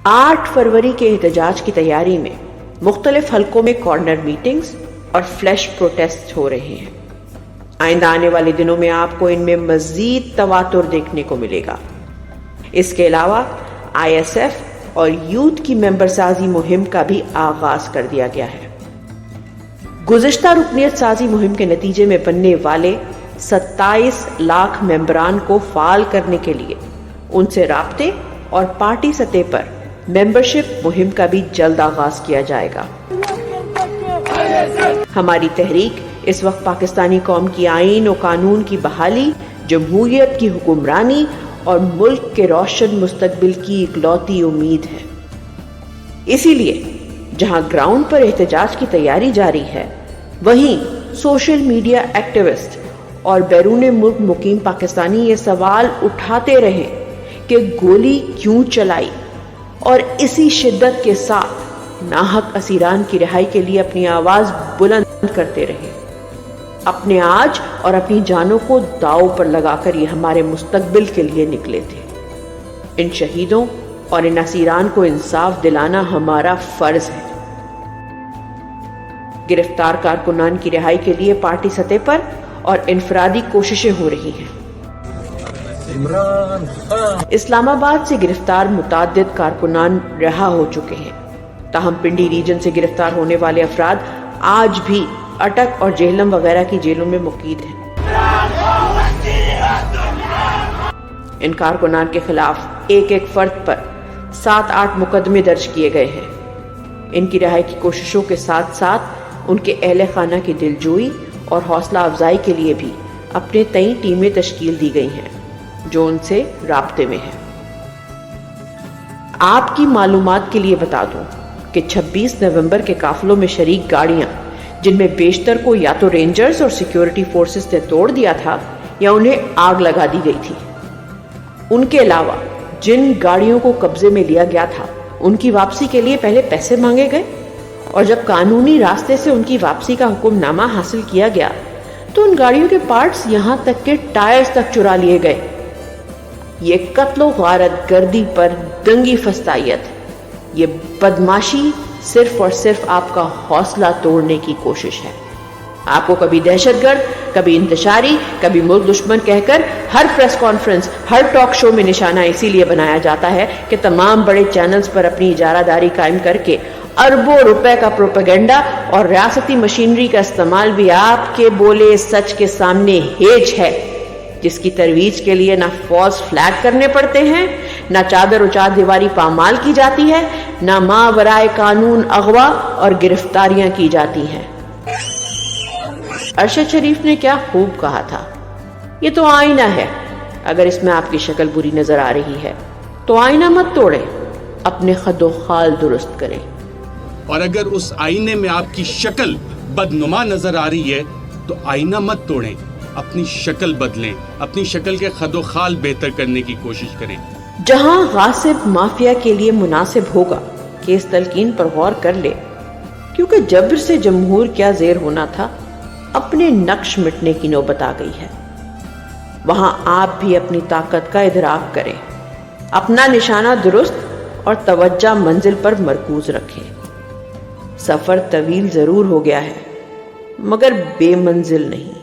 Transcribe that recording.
8 फरवरी के एहतजाज की तैयारी में मुख्तलिफ हलकों में कॉर्नर मीटिंग्स और फ्लैश प्रोटेस्ट हो रहे हैं। आइंदा आने वाले दिनों में आपको इनमें मजीद तवातुर देखने को मिलेगा। इसके अलावा ISF और यूथ की मेंबर साजी मुहिम का भी आगाज कर दिया गया है। गुज़िश्ता रुकनियत साजी मुहिम के नतीजे में बनने वाले 27 लाख मेंबरान को फाल करने के लिए उनसे राब्ते और पार्टी सतह पर मेंबरशिप मुहिम का भी जल्द आगाज किया जाएगा। हमारी तहरीक इस वक्त पाकिस्तानी कौम की आईन और कानून की बहाली, जमहूरियत की हुक्मरानी और मुल्क के रोशन मुस्तकबिल की इकलौती उम्मीद है। इसीलिए जहां ग्राउंड पर एहतजाज की तैयारी जारी है, वहीं सोशल मीडिया एक्टिविस्ट और बैरून मुल्क मुकीम पाकिस्तानी ये सवाल उठाते रहे कि गोली क्यों चलाई और इसी शिद्दत के साथ नाहक असीरान की रिहाई के लिए अपनी आवाज बुलंद करते रहे। अपने आज और अपनी जानों को दांव पर लगाकर ये हमारे मुस्तकबिल के लिए निकले थे। इन शहीदों और इन असीरान को इंसाफ दिलाना हमारा फर्ज है। गिरफ्तार कारकुनान की रिहाई के लिए पार्टी सतह पर और इनफरादी कोशिशें हो रही हैं। इस्लामाबाद से गिरफ्तार मुताद्दिद कारकुनान रिहा हो चुके हैं, ताहम पिंडी रीजन से गिरफ्तार होने वाले अफराद आज भी अटक और जेहलम वगैरह की जेलों में मुकीद हैं। इन कारकुनान के खिलाफ एक एक फर्द पर 7-8 मुकदमे दर्ज किए गए हैं। इनकी रिहाई की कोशिशों के साथ साथ उनके अहले खाना की दिलजोई और हौसला अफजाई के लिए भी अपने तई टीमें तश्कील दी गई हैं जो उनसे राब्ते में हैं। आपकी मालूमात के लिए बता दूं कि 26 नवंबर के काफिलों में शरीक गाड़ियां, जिनमें बेशतर को या तो रेंजर्स और सिक्योरिटी फोर्सेस ने तोड़ दिया था या उन्हें आग लगा दी गई थी। उनके अलावा जिन गाड़ियों को कब्जे में लिया गया था, उनकी वापसी के लिए पहले पैसे मांगे गए और जब कानूनी रास्ते से उनकी वापसी का हुक्मनामा हासिल किया गया तो उन गाड़ियों के पार्ट्स यहां तक के टायर्स तक चुरा लिए गए। ये कत्लो गारत गर्दी पर दंगी फस्तायत, ये बदमाशी सिर्फ और सिर्फ आपका हौसला तोड़ने की कोशिश है। आपको कभी दहशतगर्द, कभी इंतशारी, कभी मुल्क दुश्मन कहकर हर प्रेस कॉन्फ्रेंस, हर टॉक शो में निशाना इसीलिए बनाया जाता है कि तमाम बड़े चैनल्स पर अपनी इजारादारी कायम करके अरबों रुपए का प्रोपेगेंडा और रियासती मशीनरी का इस्तेमाल भी आपके बोले सच के सामने हेज है, जिसकी तरवीज के लिए ना फॉल्स फ्लैग करने पड़ते हैं, ना चादर उचार दीवारी पामाल की जाती है, ना मावराए कानून अगवा और गिरफ्तारियां की जाती हैं। अरशद शरीफ ने क्या खूब कहा था, ये तो आईना है, अगर इसमें आपकी शक्ल बुरी नजर आ रही है तो आईना मत तोड़ें, अपने खदोखाल दुरुस्त करें। और अगर उस आईने में आपकी शक्ल बदनुमा नजर आ रही है तो आईना मत तोड़ें, अपनी शक्ल बदलें, अपनी शक्ल के खदोखाल बेहतर करने की कोशिश करें। जहां गासिब माफिया के लिए मुनासिब होगा कि इस तलकीन पर गौर कर ले, क्योंकि जबर से जमहूर क्या जेर होना था, अपने नक्श मिटने की नौबत आ गई है। वहां आप भी अपनी ताकत का इदराक करें, अपना निशाना दुरुस्त और तवज्जो मंजिल पर मरकूज रखें। सफर तवील जरूर हो गया है, मगर बेमंजिल नहीं।